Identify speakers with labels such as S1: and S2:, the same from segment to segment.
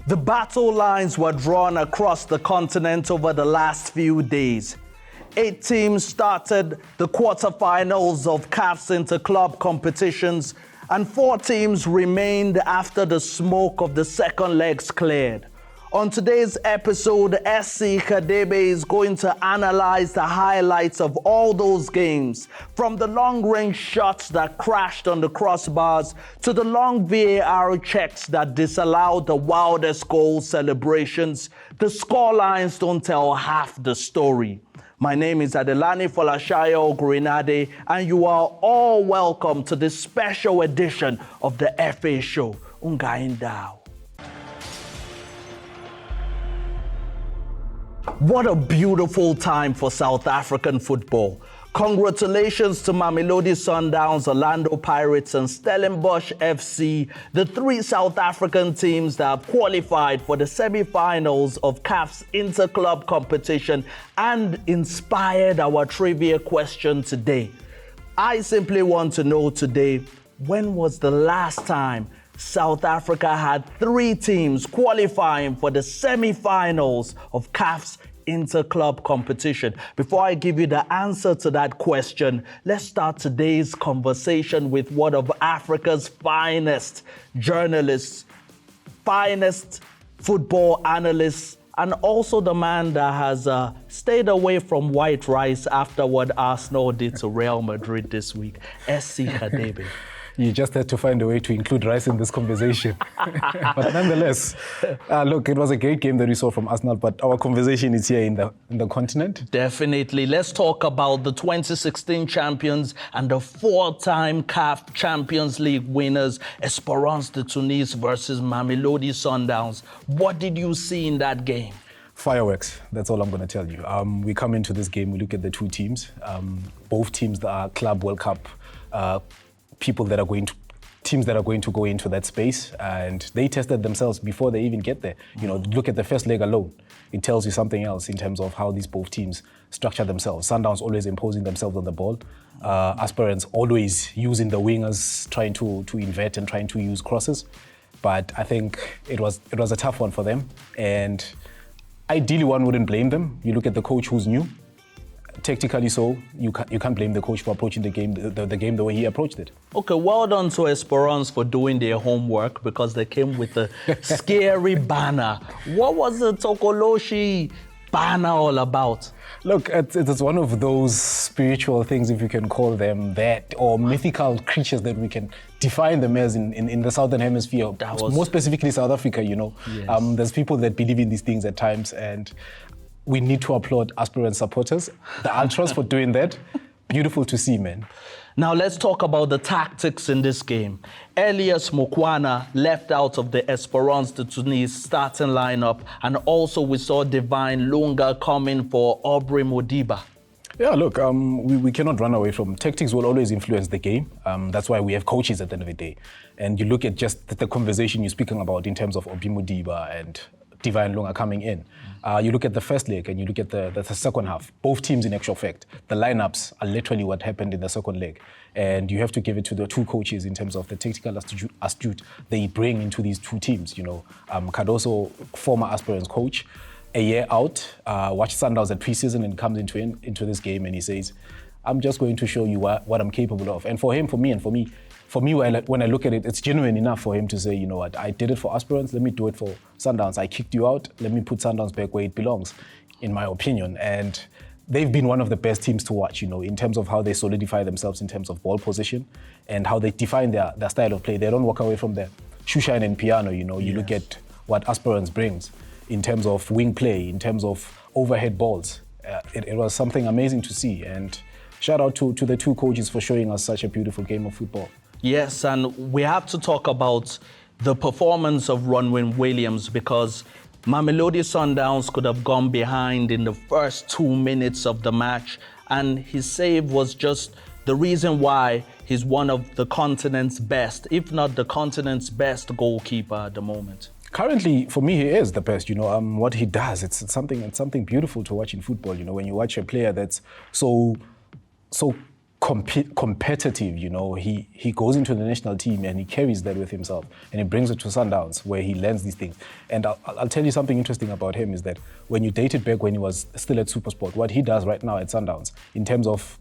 S1: The battle lines were drawn across the continent over the last few days. 8 teams started the quarterfinals of CAF's inter-club competitions, and 4 teams remained after the smoke of the second legs cleared. On today's episode, SC Khadebe is going to analyze the highlights of all those games, from the long-range shots that crashed on the crossbars to the long VAR checks that disallowed the wildest goal celebrations. The scorelines don't tell half the story. My name is Adelani Folashayo Grenade, and you are all welcome to this special edition of the FA Show. Ungaindao. What a beautiful time for South African football. Congratulations to Mamelodi Sundowns, Orlando Pirates and Stellenbosch FC, the 3 South African teams that have qualified for the semi-finals of CAF's inter-club competition and inspired our trivia question today. I simply want to know today, when was the last time South Africa had 3 teams qualifying for the semi-finals of CAF's inter-club competition? Before I give you the answer to that question, let's start today's conversation with one of Africa's finest journalists, finest football analysts, and also the man that has stayed away from white rice after what Arsenal did to Real Madrid this week, SC Khadebe.
S2: You just had to find a way to include rice in this conversation. But nonetheless, look, it was a great game that we saw from Arsenal, but our conversation is here in the continent.
S1: Definitely. Let's talk about the 2016 champions and the 4-time CAF Champions League winners, Esperance de Tunis versus Mamelodi Sundowns. What did you see in that game?
S2: Fireworks, that's all I'm going to tell you. We come into this game, we look at the 2 teams. Both teams that are Club World Cup teams that are going to go into that space, and they tested themselves before they even get there. You know, look at the first leg alone. It tells you something else in terms of how these both teams structure themselves. Sundowns always imposing themselves on the ball. Esperance always using the wingers, trying to invert and trying to use crosses. But I think it was a tough one for them. And ideally, one wouldn't blame them. You look at the coach who's new. Tactically so, you can't blame the coach for approaching the game the way he approached it.
S1: Okay, well done to Esperance for doing their homework, because they came with a scary banner. What was the Tokoloshi banner all about?
S2: Look, it's one of those spiritual things, if you can call them that, or mythical creatures that we can define them as in the Southern Hemisphere, more specifically South Africa, you know.
S1: Yes.
S2: There's people that believe in these things at times, and we need to applaud Esperance supporters, the Ultras, for doing that. Beautiful to see, man.
S1: Now let's talk about the tactics in this game. Elias Mokwana left out of the Esperance de Tunis starting lineup, and also we saw Divine Lunga coming for Aubrey Modiba.
S2: Yeah, look, we cannot run away from tactics. Will always influence the game. That's why we have coaches at the end of the day. And you look at just the conversation you're speaking about in terms of Aubrey Modiba and Divine Lunga coming in. You look at the first leg and you look at the second half. Both teams, in actual fact, the lineups are literally what happened in the second leg. And you have to give it to the 2 coaches in terms of the tactical astute they bring into these 2 teams. You know, Cardoso, former Esperance coach, a year out, watched Sundowns at preseason and comes into this game and he says, I'm just going to show you what I'm capable of. And for him, for me, when I look at it, it's genuine enough for him to say, you know what, I did it for Esperance, let me do it for Sundowns. I kicked you out, let me put Sundowns back where it belongs, in my opinion. And they've been one of the best teams to watch, you know, in terms of how they solidify themselves in terms of ball position and how they define their style of play. They don't walk away from their shoeshine and piano, you know. You look at what Esperance brings in terms of wing play, in terms of overhead balls. It was something amazing to see. And shout out to the 2 coaches for showing us such a beautiful game of football.
S1: Yes, and we have to talk about the performance of Ronwen Williams, because Mamelodi Sundowns could have gone behind in the first 2 minutes of the match, and his save was just the reason why he's one of the continent's best, if not the continent's best goalkeeper at the moment.
S2: Currently, for me, he is the best. You know, what he does, it's something beautiful to watch in football. You know, when you watch a player that's so competitive, you know. He goes into the national team and he carries that with himself, and he brings it to Sundowns where he learns these things. And I'll tell you something interesting about him is that when you date it back when he was still at SuperSport, what he does right now at Sundowns in terms of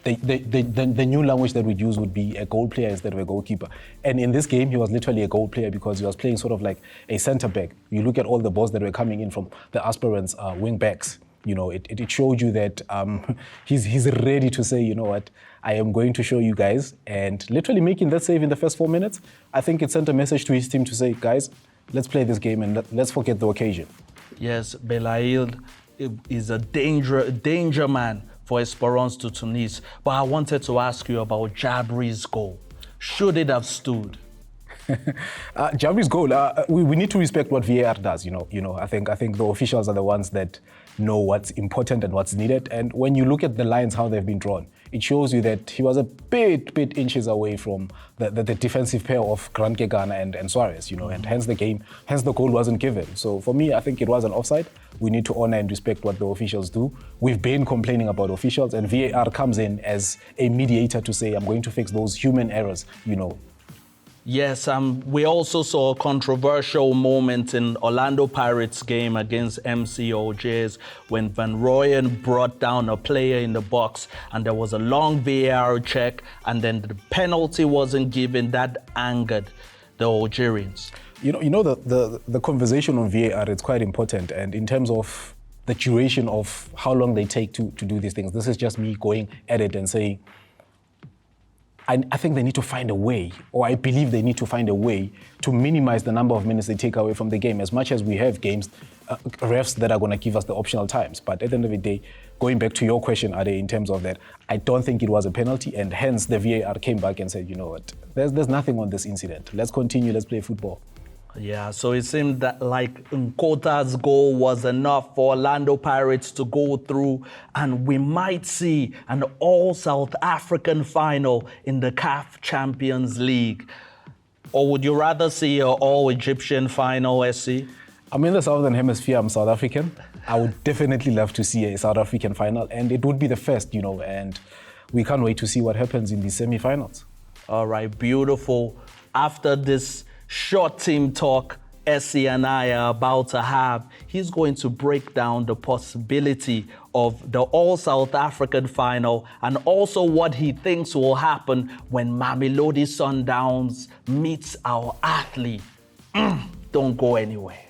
S2: the new language that we'd use would be a goal player instead of a goalkeeper. And in this game, he was literally a goal player because he was playing sort of like a centre back. You look at all the balls that were coming in from the Esperance wing backs. You know, it showed you that he's ready to say, you know what, I am going to show you guys. And literally making that save in the first 4 minutes, I think it sent a message to his team to say, guys, let's play this game and let's forget the occasion.
S1: Yes, Belaïl is a danger man for Esperance to Tunis. But I wanted to ask you about Jabri's goal. Should it have stood?
S2: Jabri's goal, we need to respect what VAR does, you know. I think the officials are the ones that know what's important and what's needed. And when you look at the lines, how they've been drawn, it shows you that he was a bit inches away from the defensive pair of Grant Gegana and Suarez, you know, and hence the goal wasn't given. So for me, I think it was an offside. We need to honor and respect what the officials do. We've been complaining about officials, and VAR comes in as a mediator to say, I'm going to fix those human errors, you know.
S1: Yes, we also saw a controversial moment in Orlando Pirates game against MC Algiers when Van Rooyen brought down a player in the box and there was a long VAR check and then the penalty wasn't given. That angered the Algerians.
S2: You know the conversation on VAR is quite important, and in terms of the duration of how long they take to do these things, this is just me going at it and saying, I think they need to find a way, or I believe they need to find a way to minimize the number of minutes they take away from the game. As much as we have games, refs that are going to give us the optional times. But at the end of the day, going back to your question, Ade, in terms of that, I don't think it was a penalty, and hence the VAR came back and said, you know what, there's nothing on this incident. Let's continue, let's play football.
S1: Yeah, so it seemed that like Nkota's goal was enough for Orlando Pirates to go through, and we might see an all-South African final in the CAF Champions League. Or would you rather see an all-Egyptian final, SC?
S2: I'm in the Southern Hemisphere, I'm South African. I would definitely love to see a South African final, and it would be the first, you know, and we can't wait to see what happens in the semi-finals.
S1: All right, beautiful. After this short team talk Essie and I are about to have, he's going to break down the possibility of the all-South African final and also what he thinks will happen when Mamelodi Sundowns meets our Ahly. Don't go anywhere.